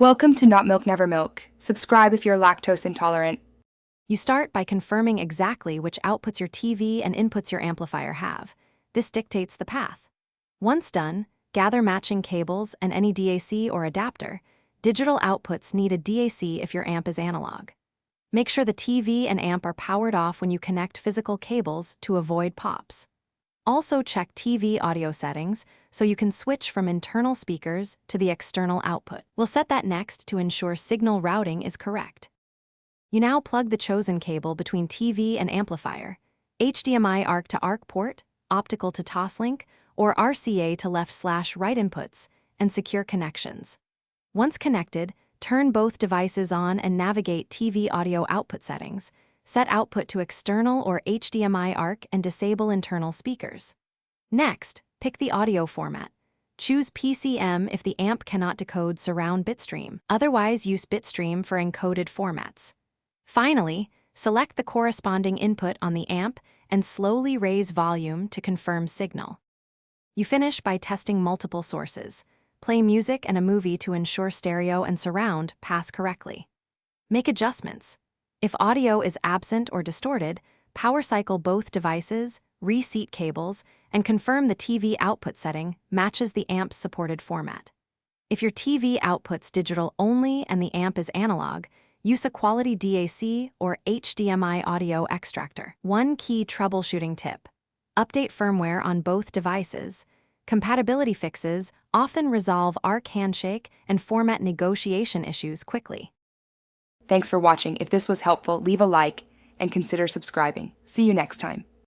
Welcome to Not Milk Never Milk. Subscribe if you're lactose intolerant. You start by confirming exactly which outputs your TV and inputs your amplifier have. This dictates the path. Once done, gather matching cables and any DAC or adapter. Digital outputs need a DAC if your amp is analog. Make sure the TV and amp are powered off when you connect physical cables to avoid pops. Also check TV audio settings so you can switch from internal speakers to the external output. We'll set that next to ensure signal routing is correct. You now plug the chosen cable between TV and amplifier, HDMI ARC to ARC port, optical to Toslink, or RCA to left/right inputs, and secure connections. Once connected, turn both devices on and navigate TV audio output settings. Set output to external or HDMI ARC and disable internal speakers. Next, pick the audio format. Choose PCM if the amp cannot decode surround bitstream. Otherwise, use bitstream for encoded formats. Finally, select the corresponding input on the amp and slowly raise volume to confirm signal. You finish by testing multiple sources. Play music and a movie to ensure stereo and surround pass correctly. Make adjustments. If audio is absent or distorted, power cycle both devices, reseat cables, and confirm the TV output setting matches the amp's supported format. If your TV outputs digital only and the amp is analog, use a quality DAC or HDMI audio extractor. One key troubleshooting tip: update firmware on both devices. Compatibility fixes often resolve ARC handshake and format negotiation issues quickly. Thanks for watching. If this was helpful, leave a like and consider subscribing. See you next time.